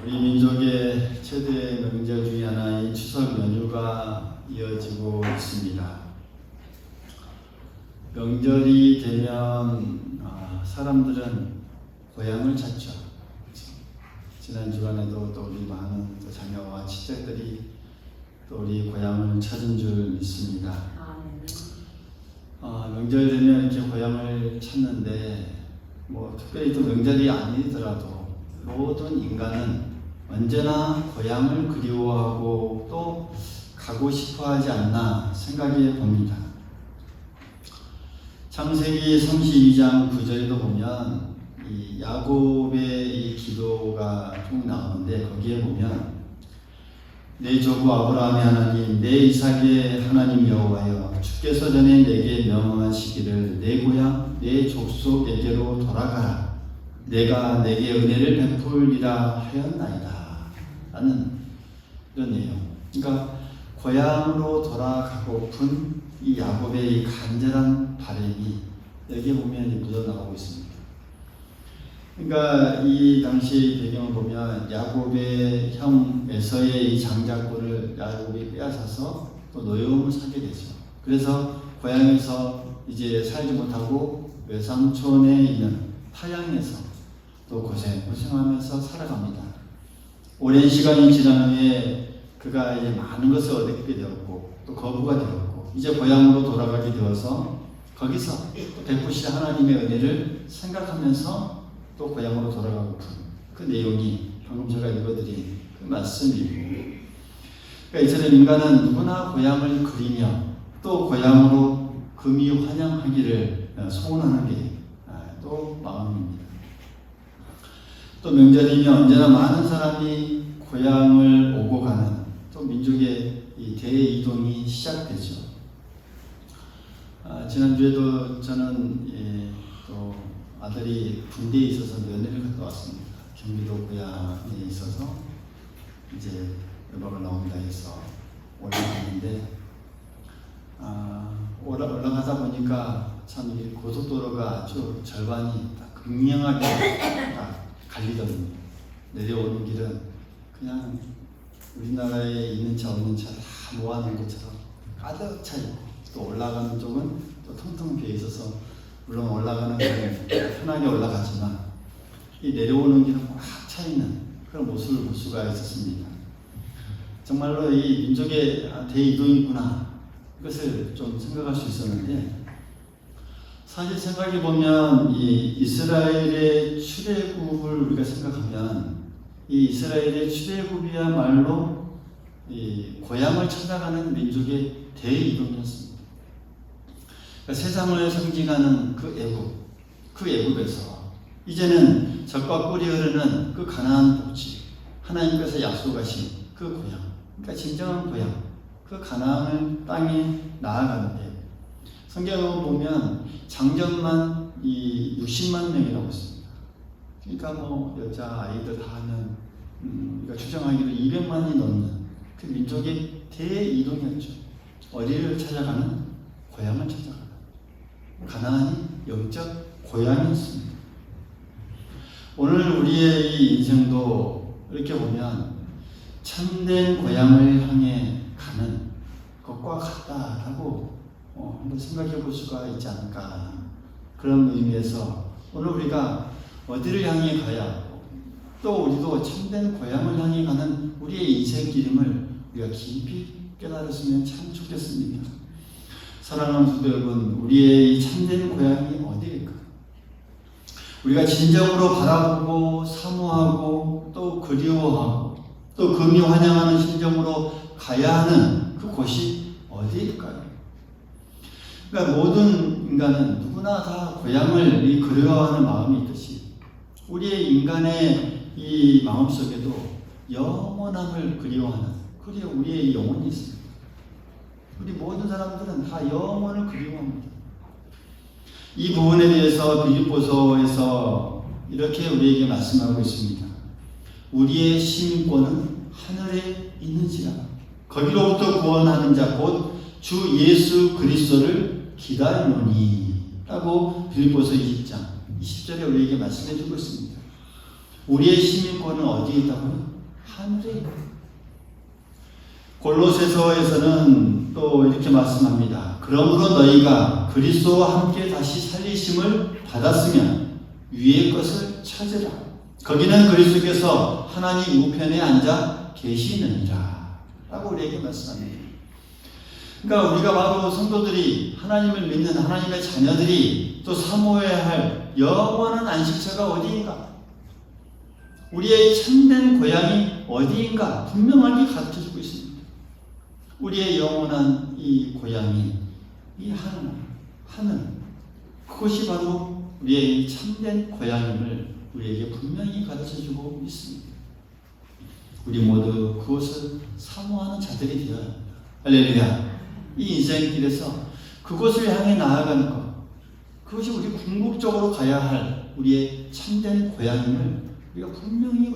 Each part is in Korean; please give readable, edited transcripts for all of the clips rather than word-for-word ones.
우리 민족의 최대 명절 중에 하나인 추석 연휴가 이어지고 있습니다. 명절이 되면 사람들은 고향을 찾죠. 지난 주간에도 또 우리 많은 자녀와 친척들이 또 우리 고향을 찾은 줄 믿습니다. 명절 되면 이렇게 고향을 찾는데 특별히 또 명절이 아니더라도 모든 인간은 언제나 고향을 그리워하고 또 가고 싶어 하지 않나 생각해 봅니다. 창세기 32장 9절에도 보면 이 야곱의 이 기도가 쭉 나오는데 거기에 보면 내 조부 아브라함의 하나님 내 이삭의 하나님 여호와여 주께서 전에 내게 명하시기를 내 고향 내 족속에게로 돌아가라 내가 내게 은혜를 베풀리라 하였나이다 라는 이런 내용. 그러니까 고향으로 돌아가고픈 이 야곱의 이 간절한 바람이 여기에 보면 묻어나오고 있습니다. 그러니까 이 당시 배경을 보면 야곱의 형 에서의 이 장자권을 야곱이 빼앗아서 또 노여움을 사게 되죠. 그래서 고향에서 이제 살지 못하고 외삼촌에 있는 타향에서 또 고생하면서 살아갑니다. 오랜 시간이 지난 후에 그가 이제 많은 것을 얻게 되었고 또 거부가 되었고 이제 고향으로 돌아가게 되어서 거기서 또 베푸실 하나님의 은혜를 생각하면서 또 고향으로 돌아가고픈 그 내용이 방금 제가 읽어드린 그 말씀이고, 그러니까 이처럼 인간은 누구나 고향을 그리며 또 고향으로 금이 환영하기를 소원하는 게 또 마음입니다. 또 명절이면 언제나 많은 사람이 고향을 오고 가는 또 민족의 이 대이동이 시작되죠. 지난주에도 저는 또 아들이 군대에 있어서 면회를 갔다 왔습니다. 경기도 고향에 있어서 이제 여박을 나온다 해서 올라갔는데 올라가다 보니까 참 이 고속도로가 아주 절반이 극명하게 갈리더군요. 내려오는 길은 그냥 우리나라에 있는 차 없는 차 다 모아놓은 것처럼 가득 차 있고 또 올라가는 쪽은 또 텅텅 비어 있어서 물론 올라가는 길은 편하게 올라갔지만 이 내려오는 길은 꽉 차 있는 그런 모습을 볼 수가 있었습니다. 정말로 이 민족의 대이동이구나 이것을 좀 생각할 수 있었는데, 사실 생각해 보면 이 이스라엘의 출애굽을 우리가 생각하면 이 이스라엘의 출애굽이야말로 이 고향을 찾아가는 민족의 대이동이었습니다. 그러니까 세상을 상징하는 그 애굽에서 이제는 젖과 꿀이 흐르는 그 가나안 복지, 하나님께서 약속하신 그 고향, 그러니까 진정한 고향, 그 가나안 땅에 나아가는데 성경을 보면 장정만 이 60만 명이라고 했습니다. 그러니까 여자 아이들 다 하면 우리가 추정하기로 200만이 넘는 그 민족의 대이동이었죠. 어디를 찾아가는? 고향을 찾아가는. 가나안이 영적 고향이었습니다. 오늘 우리의 이 인생도 이렇게 보면 참된 고향을 향해 가는 것과 같다라고 한번 생각해 볼 수가 있지 않을까. 그런 의미에서 오늘 우리가 어디를 향해 가야 하고 또 우리도 참된 고향을 향해 가는 우리의 인생 기름을 우리가 깊이 깨달았으면 참 좋겠습니다. 사랑하는 성도 여러분, 우리의 이 참된 고향이 어디일까? 우리가 진정으로 바라보고 사모하고 또 그리워하고 또 금이 환영하는 심정으로 가야 하는 그 곳이 어디일까요? 그러니까 모든 인간은 누구나 다 고향을 그리워하는 마음이 있듯이 우리의 인간의 이 마음속에도 영원함을 그리워하는 우리의 영혼이 있습니다. 우리 모든 사람들은 다 영원을 그리워합니다. 이 부분에 대해서 빌립보서에서 이렇게 우리에게 말씀하고 있습니다. 우리의 시민권은 하늘에 있는지라 거기로부터 구원하는 자 곧 주 예수 그리스도를 기다리노니 라고 빌립보서 20장 20절에 우리에게 말씀해 주고 있습니다. 우리의 시민권은 어디에 있다고요? 하늘에 있다. 골로새서에서는 또 이렇게 말씀합니다. 그러므로 너희가 그리스도와 함께 다시 살리심을 받았으면 위의 것을 찾으라. 거기는 그리스도께서 하나님 우편에 앉아 계시느니라 라고 우리에게 말씀합니다. 그러니까 우리가 바로 성도들이, 하나님을 믿는 하나님의 자녀들이 또 사모해야 할 영원한 안식처가 어디인가, 우리의 참된 고향이 어디인가 분명하게 가르쳐주고 있습니다. 우리의 영원한 이 고향이 이 하늘, 그것이 바로 우리의 참된 고향임을 우리에게 분명히 가르쳐주고 있습니다. 우리 모두 그것을 사모하는 자들이 되어야 합니다. 할렐루야. 이 인생길에서 그것을 향해 나아가는 것, 그것이 우리 궁극적으로 가야 할 우리의 참된 고향임을 우리가 분명히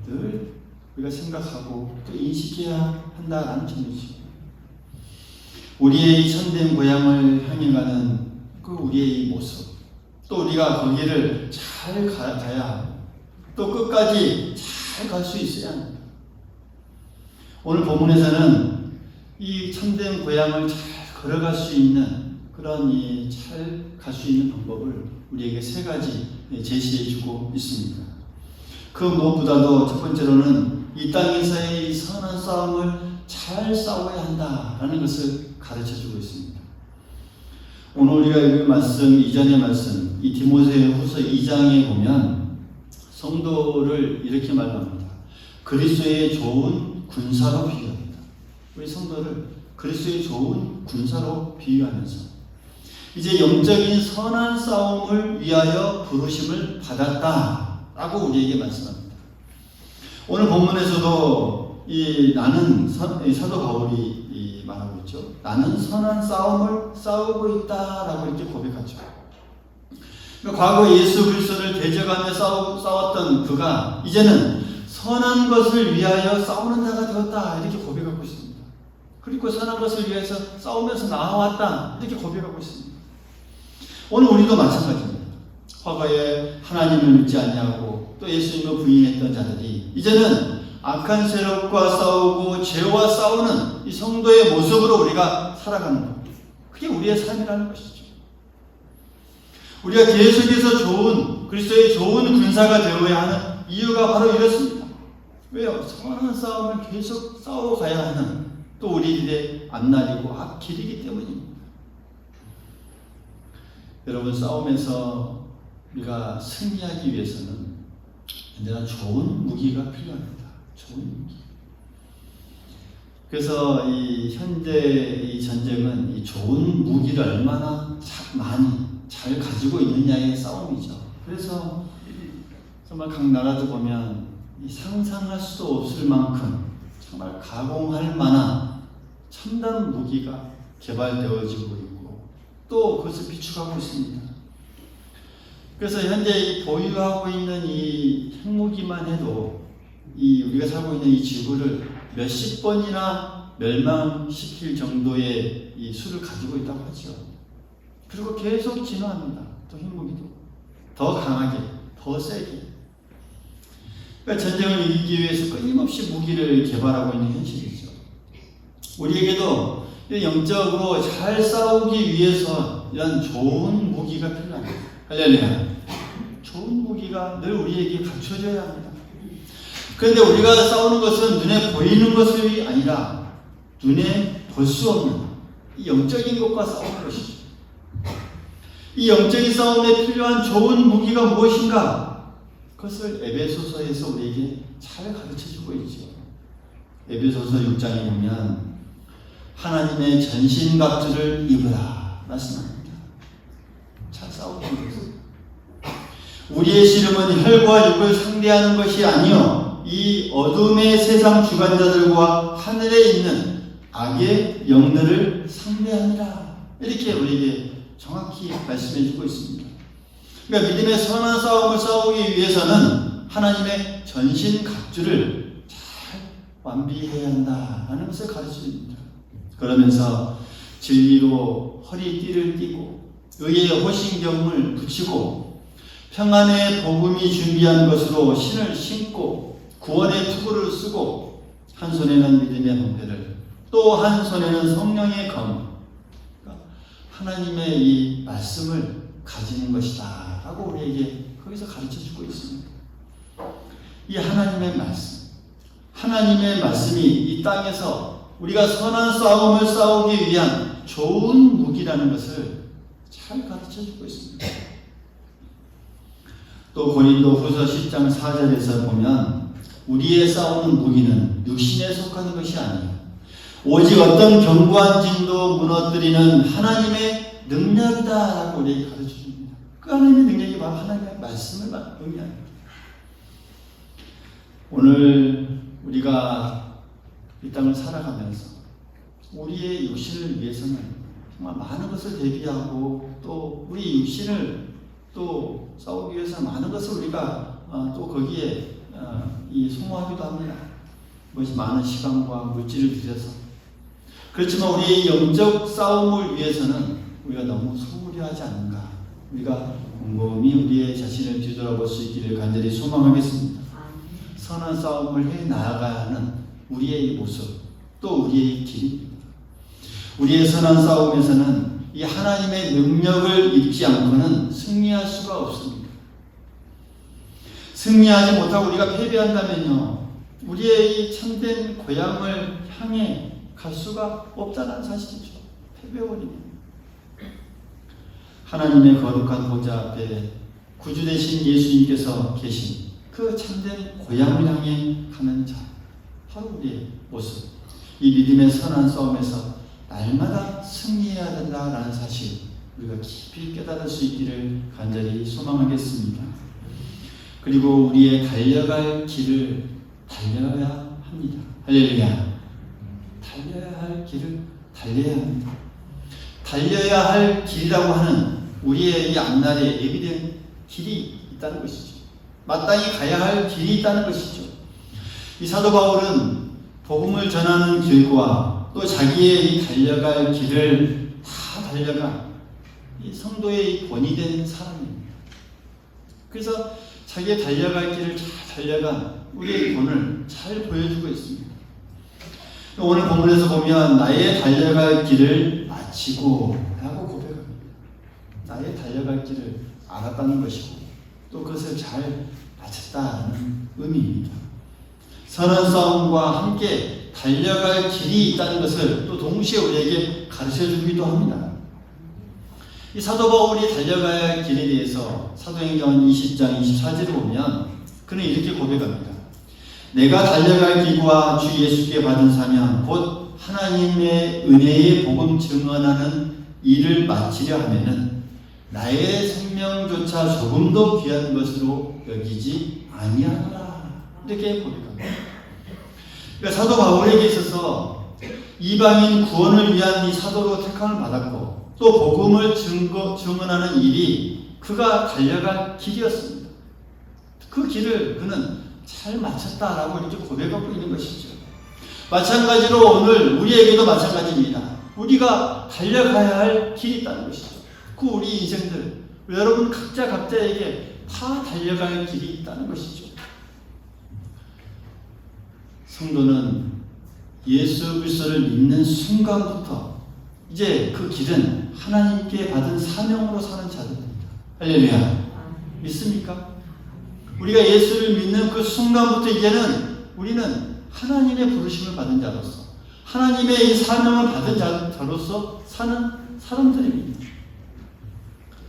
늘 우리가 생각하고 또 인식해야 한다는 점이죠. 우리의 참된 고향을 향해 가는 그 우리의 모습, 또 우리가 거기를 잘 가야 하고 또 끝까지 잘 갈 수 있어야 합니다. 오늘 본문에서는 이 참된 고향을 잘 걸어갈 수 있는 그런 잘 갈 수 있는 방법을 우리에게 3가지 제시해 주고 있습니다. 그 무엇보다도 첫 번째로는 이 땅에서의 이 선한 싸움을 잘 싸워야 한다라는 것을 가르쳐 주고 있습니다. 오늘 우리가 읽을 말씀, 이전의 말씀, 이 디모데후서 2장에 보면 성도를 이렇게 말합니다. 그리스도의 좋은 군사로 비유합니다. 우리 성도를 그리스도의 좋은 군사로 비유하면서 이제 영적인 선한 싸움을 위하여 부르심을 받았다라고 우리에게 말씀합니다. 오늘 본문에서도 나는 사도 바울이 말하고 있죠. 나는 선한 싸움을 싸우고 있다라고 이렇게 고백하죠. 그러니까 과거 예수 그리스도를 대적하며 싸웠던 그가 이제는 선한 것을 위하여 싸우는 자가 되었다 이렇게 고백하고 있습니다. 그리고 선한 것을 위해서 싸우면서 나아왔다 이렇게 고백하고 있습니다. 오늘 우리도 마찬가지입니다. 과거에 하나님을 믿지 아니하고 또 예수님을 부인했던 자들이 이제는 악한 세력과 싸우고 죄와 싸우는 이 성도의 모습으로 우리가 살아가는 것, 그게 우리의 삶이라는 것이죠. 우리가 계속해서 그리스도의 좋은 군사가 되어야 하는 이유가 바로 이렇습니다. 왜요? 선한 싸움을 계속 싸워가야 하는 또 우리들의 앞날이고 앞길이기 때문입니다. 여러분, 싸움에서 우리가 승리하기 위해서는 언제나 좋은 무기가 필요합니다. 좋은 무기. 그래서 이 현재 이 전쟁은 이 좋은 무기를 얼마나 많이 잘 가지고 있느냐의 싸움이죠. 그래서 정말 각 나라도 보면 이 상상할 수도 없을 만큼 정말 가공할 만한 첨단 무기가 개발되어지고 있고 또 그것을 비축하고 있습니다. 그래서 현재 보유하고 있는 이 핵무기만 해도 우리가 살고 있는 이 지구를 몇십 번이나 멸망시킬 정도의 이 수를 가지고 있다고 하죠. 그리고 계속 진화합니다. 또 핵무기도 더 강하게, 더 세게. 그러니까 전쟁을 이기기 위해서 끊임없이 무기를 개발하고 있는 현실이죠. 우리에게도 영적으로 잘 싸우기 위해서 이런 좋은 무기가 필요합니다. 할렐루야. 좋은 무기가 늘 우리에게 갖춰져야 합니다. 그런데 우리가 싸우는 것은 눈에 보이는 것이 아니라 눈에 볼 수 없는 이 영적인 것과 싸우는 것이죠. 이 영적인 싸움에 필요한 좋은 무기가 무엇인가? 그것을 에베소서에서 우리에게 잘 가르쳐주고 있죠. 에베소서 6장에 보면 하나님의 전신갑주를 입으라 말씀합니다. 잘 싸우는 것은 우리의 씨름은 혈과 육을 상대하는 것이 아니요 이 어둠의 세상 주관자들과 하늘에 있는 악의 영들을 상대하니라. 이렇게 우리에게 정확히 말씀해 주고 있습니다. 그러니까 믿음의 선한 싸움을 싸우기 위해서는 하나님의 전신 갑주를 잘 완비해야 한다는 것을 가르쳐줍니다. 그러면서 진리로 허리띠를 띠고 의의 호신경을 붙이고 평안의 복음이 준비한 것으로 신을 신고 구원의 투구를 쓰고 한 손에는 믿음의 방패를 또 한 손에는 성령의 검, 그러니까 하나님의 이 말씀을 가지는 것이다 하고 우리에게 거기서 가르쳐주고 있습니다. 이 하나님의 말씀, 하나님의 말씀이 이 땅에서 우리가 선한 싸움을 싸우기 위한 좋은 무기라는 것을 잘 가르쳐주고 있습니다. 또 고린도후서 10장 4절에서 보면 우리의 싸우는 무기는 육신에 속하는 것이 아니에요. 오직 어떤 견고한 진도 무너뜨리는 하나님의 능력이다라고 우리에게 가르쳐줍니다. 그 하나님의 능력이 바로 하나님의 말씀을 의미합니다. 오늘 우리가 이 땅을 살아가면서 우리의 육신을 위해서는 정말 많은 것을 대비하고 또 우리 육신을 또 싸우기 위해서 많은 것을 우리가 또 거기에 소모하기도 합니다. 그것이 많은 시간과 물질을 들여서. 그렇지만 우리의 영적 싸움을 위해서는 우리가 너무 소홀히 하지 않는가. 우리가 곰곰이 우리의 자신을 뒤돌아볼 수 있기를 간절히 소망하겠습니다. 선한 싸움을 해 나아가는 우리의 모습, 또 우리의 길입니다. 우리의 선한 싸움에서는 이 하나님의 능력을 잊지 않고는 승리할 수가 없습니다. 승리하지 못하고 우리가 패배한다면요, 우리의 이 참된 고향을 향해 갈 수가 없다는 사실이죠. 패배해버립니다. 하나님의 거룩한 보좌 앞에 구주 되신 예수님께서 계신 그 참된 고향을 향해 가는 자, 바로 우리의 모습. 이 믿음의 선한 싸움에서 날마다 승리해야 된다라는 사실, 우리가 깊이 깨달을 수 있기를 간절히 소망하겠습니다. 그리고 우리의 달려갈 길을 달려야 합니다. 할렐루야. 달려야 할 길을 달려야 합니다. 달려야 할 길이라고 하는 우리의 이 앞날에 예비된 길이 있다는 것이죠. 마땅히 가야 할 길이 있다는 것이죠. 이 사도 바울은 복음을 전하는 길과 또 자기의 이 달려갈 길을 다 달려간 이 성도의 본이 된 사람입니다. 그래서 자기의 달려갈 길을 잘 달려간 우리의 본을 잘 보여주고 있습니다. 오늘 본문에서 보면 나의 달려갈 길을 마치고 라고 고백합니다. 나의 달려갈 길을 알았다는 것이고 또 그것을 잘 마쳤다는 의미입니다. 선한 싸움과 함께 달려갈 길이 있다는 것을 또 동시에 우리에게 가르쳐주기도 합니다. 이 사도 바울이 달려가야 할 길에 대해서 사도행전 20장 24절을 보면 그는 이렇게 고백합니다. 내가 달려갈 길과 주 예수께 받은 사명 곧 하나님의 은혜의 복음 증언하는 일을 마치려 하면은 나의 생명조차 조금도 귀한 것으로 여기지 아니하노라. 이렇게 고백합니다. 그러니까 사도 바울에게 있어서 이방인 구원을 위한 이 사도로 택함을 받았고 또 복음을 증언하는 일이 그가 달려갈 길이었습니다. 그 길을 그는 잘 마쳤다라고 이렇게 고백하고 있는 것이죠. 마찬가지로 오늘 우리에게도 마찬가지입니다. 우리가 달려가야 할 길이 있다는 것이죠. 그 우리 인생들, 여러분 각자에게 다 달려갈 길이 있다는 것이죠. 성도는 예수 그리스도를 믿는 순간부터 이제 그 길은 하나님께 받은 사명으로 사는 자들입니다. 할렐루야. 믿습니까? 우리가 예수를 믿는 그 순간부터 이제는 우리는 하나님의 부르심을 받은 자로서 하나님의 이 사명을 받은 자로서 사는 사람들입니다.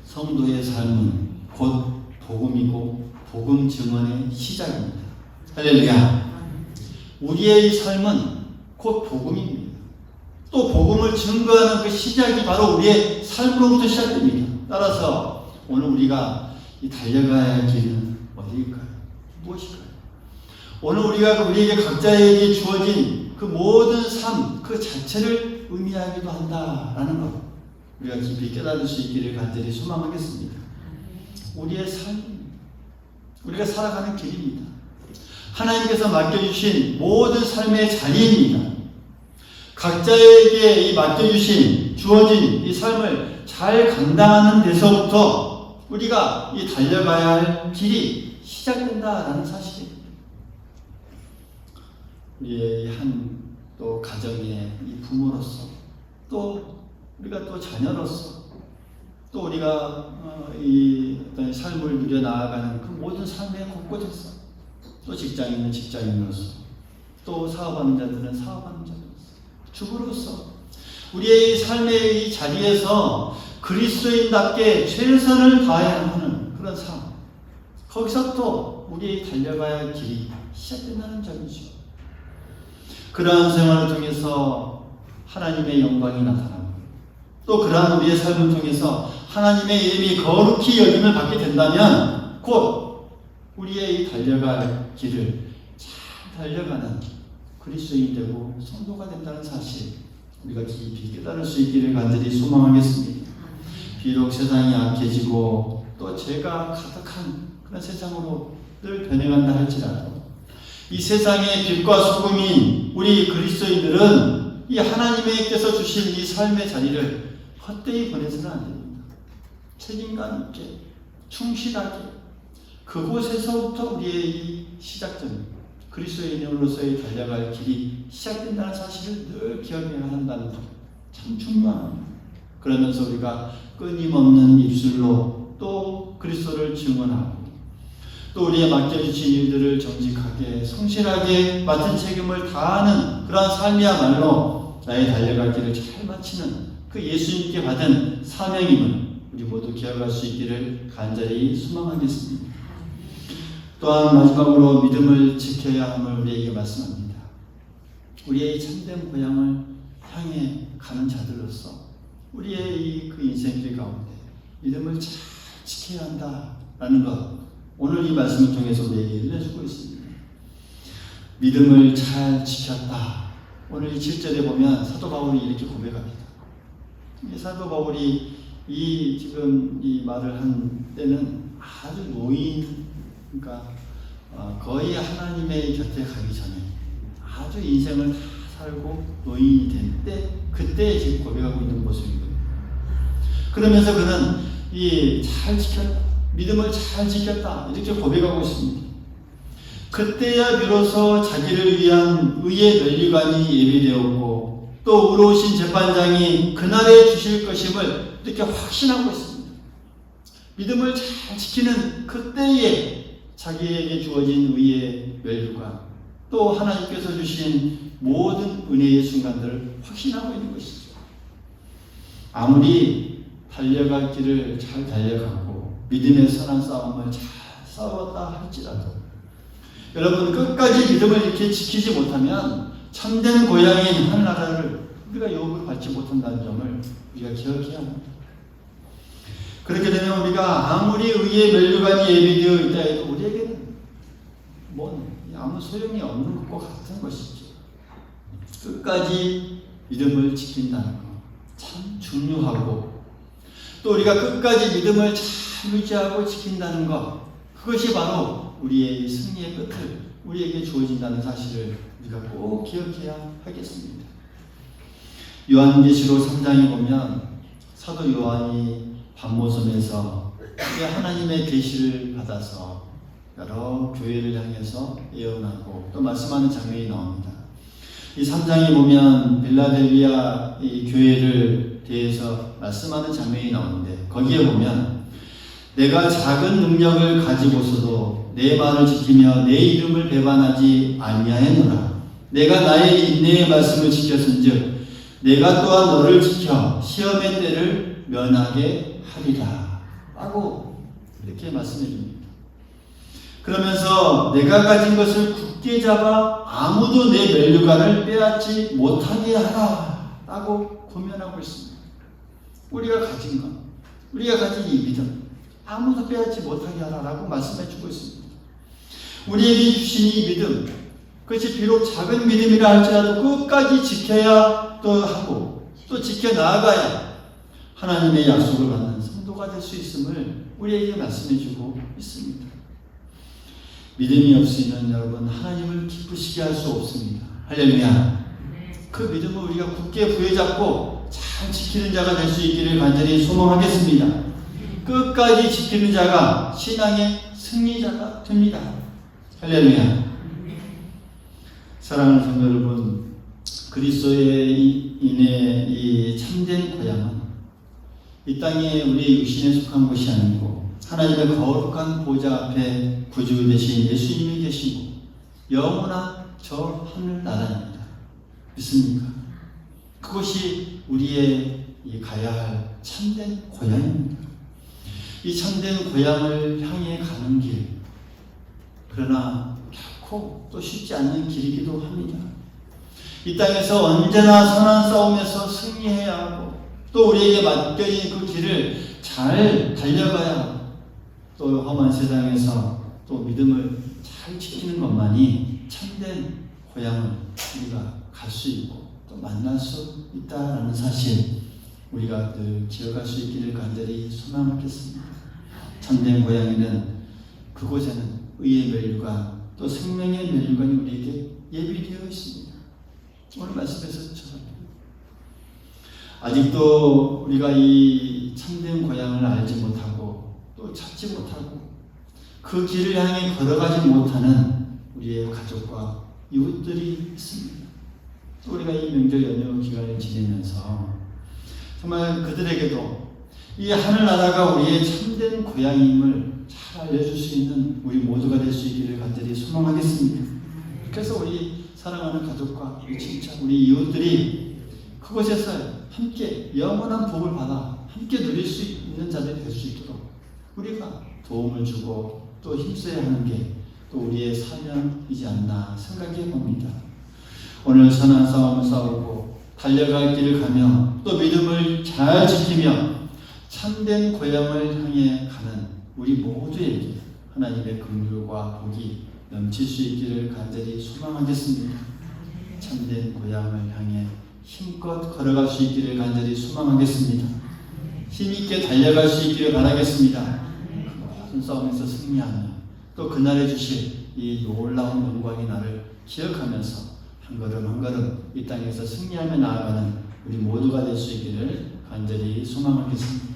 성도의 삶은 곧 복음이고 복음 증언의 시작입니다. 할렐루야. 우리의 삶은 곧 복음입니다. 또 복음을 증거하는 그 시작이 바로 우리의 삶으로부터 시작됩니다. 따라서 오늘 우리가 이 달려가야 할 길은 어디일까요? 무엇일까요? 오늘 우리에게 각자에게 주어진 그 모든 삶 그 자체를 의미하기도 한다라는 것, 우리가 깊이 깨달을 수 있기를 간절히 소망하겠습니다. 우리의 삶입니다. 우리가 살아가는 길입니다. 하나님께서 맡겨주신 모든 삶의 자리입니다. 각자에게 이 맡겨주신 주어진 이 삶을 잘 감당하는 데서부터 우리가 이 달려가야 할 길이 시작된다라는 사실입니다. 우리의 한 또 가정의 이 부모로서 또 우리가 또 자녀로서 또 우리가 이 어떤 삶을 누려 나아가는 그 모든 삶의 곳곳에서 또 직장인은 직장인으로서 또 사업하는 자들은 사업하는 자로서 주부로서 우리의 삶의 이 자리에서 그리스도인답게 최선을 다해야 하는 그런 삶, 거기서 또 우리의 달려가야 할 길이 시작된다는 점이죠. 그러한 생활을 통해서 하나님의 영광이 나타나고 또 그러한 우리의 삶을 통해서 하나님의 이름이 거룩히 여김을 받게 된다면 곧 우리의 이 달려갈 길을 잘 달려가는 그리스도인이 되고 성도가 된다는 사실 우리가 깊이 깨달을 수 있기를 간절히 소망하겠습니다. 비록 세상이 악해지고 또 죄가 가득한 그런 세상으로 늘 변해간다 할지라도 이 세상의 빛과 소금인 우리 그리스도인들은 이 하나님께서 주신 이 삶의 자리를 헛되이 보내서는 안 됩니다. 책임감 있게 충실하게 그곳에서부터 우리의 이 시작점 그리스도인으로서의 달려갈 길이 시작된다는 사실을 늘 기억해야 한다는 것 참 중요합니다. 그러면서 우리가 끊임없는 입술로 또 그리스도를 증언하고 또 우리의 맡겨주신 일들을 정직하게 성실하게 맡은 책임을 다하는 그러한 삶이야말로 나의 달려갈 길을 잘 마치는 그 예수님께 받은 사명임을 우리 모두 기억할 수 있기를 간절히 소망하겠습니다. 또한 마지막으로 믿음을 지켜야 함을 우리에게 말씀합니다. 우리의 참된 고향을 향해 가는 자들로서 우리의 이 그 인생길 가운데 믿음을 잘 지켜야 한다라는 것 오늘 이 말씀을 통해서 우리에게 일러주고 있습니다. 믿음을 잘 지켰다. 오늘 이 7절에 보면 사도 바울이 이렇게 고백합니다. 사도 바울이 이 지금 이 말을 한 때는 아주 노인, 그러니까 거의 하나님의 곁에 가기 전에 아주 인생을 다 살고 노인이 된 때, 그때 지금 고백하고 있는 모습이거든요. 그러면서 그는 믿음을 잘 지켰다 이렇게 고백하고 있습니다. 그때야 비로소 자기를 위한 의의 면류관이 예비되었고 또 의로우신 재판장이 그날에 주실 것임을 이렇게 확신하고 있습니다. 믿음을 잘 지키는 그때에 자기에게 주어진 의의 면류관 또 하나님께서 주신 모든 은혜의 순간들을 확신하고 있는 것이죠. 아무리 달려갈 길을 잘 달려가고 믿음의 선한 싸움을 잘 싸웠다 할지라도 여러분 끝까지 믿음을 이렇게 지키지 못하면 참된 고향인 하늘나라를 우리가 유업을 받지 못한다는 점을 우리가 기억해야 합니다. 그렇게 되면 우리가 아무리 의의 면류관이 예비되어 있다 해도 우리에게는 아무 소용이 없는 것과 같은 것이죠. 끝까지 믿음을 지킨다는 것 참 중요하고 또 우리가 끝까지 믿음을 잘 유지하고 지킨다는 것 그것이 바로 우리의 승리의 끝을 우리에게 주어진다는 사실을 우리가 꼭 기억해야 하겠습니다. 요한계시록 3장에 보면 사도 요한이 밤모섬에서 하나님의 계시를 받아서 여러 교회를 향해서 예언하고 또 말씀하는 장면이 나옵니다. 이 3장에 보면 빌라델비아 이 교회를 대해서 말씀하는 장면이 나오는데 거기에 보면 내가 작은 능력을 가지고서도 내 말을 지키며 내 이름을 배반하지 아니하였노라. 내가 나의 인내의 말씀을 지켰은즉 내가 또한 너를 지켜 시험의 때를 면하게 하리라 라고 이렇게 말씀해 줍니다. 그러면서 내가 가진 것을 굳게 잡아 아무도 내 면류관을 빼앗지 못하게 하라 라고 고면하고 있습니다. 우리가 가진 것, 우리가 가진 이 믿음 아무도 빼앗지 못하게 하라라고 말씀해 주고 있습니다. 우리에게 주신 이 믿음, 그것이 비록 작은 믿음이라 할지라도 끝까지 지켜야 또 하고 또 지켜나가야 하나님의 약속을 받는 성도가 될 수 있음을 우리에게 말씀해 주고 있습니다. 믿음이 없이는 여러분 하나님을 기쁘시게 할 수 없습니다. 할렐루야. 그 믿음을 우리가 굳게 부여잡고 잘 지키는 자가 될 수 있기를 간절히 소망하겠습니다. 끝까지 지키는 자가 신앙의 승리자가 됩니다. 할렐루야. 사랑하는 성도 여러분, 그리스도의 인의 이 참된 고향은 이 땅에 우리 육신에 속한 것이 아니고 하나님의 거룩한 보좌 앞에 구주 되신 예수님이 계시고 영원한 저 하늘 나라입니다. 믿습니까? 그것이 우리의 이 가야 할 참된 고향입니다. 이 참된 고향을 향해 가는 길, 그러나 결코 또 쉽지 않는 길이기도 합니다. 이 땅에서 언제나 선한 싸움에서 승리해야 하고 또 우리에게 맡겨진 그 길을 잘 달려가야 하고 또 험한 세상에서 또 믿음을 잘 지키는 것만이 참된 고향을 우리가 갈 수 있고 또 만날 수 있다라는 사실 우리가 늘 기억할 수 있기를 간절히 소망하겠습니다. 참된 고향에는 그곳에는 의의 멸류관 또 생명의 멸류관이 우리에게 예비되어 있습니다. 오늘 말씀에서처럼 아직도 우리가 이 참된 고향을 알지 못하고 또 찾지 못하고 그 길을 향해 걸어가지 못하는 우리의 가족과 이웃들이 있습니다. 또 우리가 이 명절 연휴 기간을 지내면서 정말 그들에게도 이 하늘나라가 우리의 참된 고향임을 잘 알려줄 수 있는 우리 모두가 될 수 있기를 간절히 소망하겠습니다. 그래서 우리 사랑하는 가족과 우리 친척, 우리 이웃들이 그곳에서 함께 영원한 복을 받아 함께 누릴 수 있는 자들이 될 수 있도록 우리가 도움을 주고 또 힘써야 하는 게 또 우리의 사명이지 않나 생각해 봅니다. 오늘 선한 싸움을 싸우고 달려갈 길을 가며 또 믿음을 잘 지키며 참된 고향을 향해 가는 우리 모두에게 하나님의 긍휼과 복이 넘칠 수 있기를 간절히 소망하겠습니다. 참된 고향을 향해 힘껏 걸어갈 수 있기를 간절히 소망하겠습니다. 힘있게 달려갈 수 있기를 바라겠습니다. 모든 싸움에서 승리하며 또 그날에 주실 이 놀라운 영광의 날을 기억하면서 한 걸음 한 걸음 이 땅에서 승리하며 나아가는 우리 모두가 될 수 있기를 간절히 소망하겠습니다.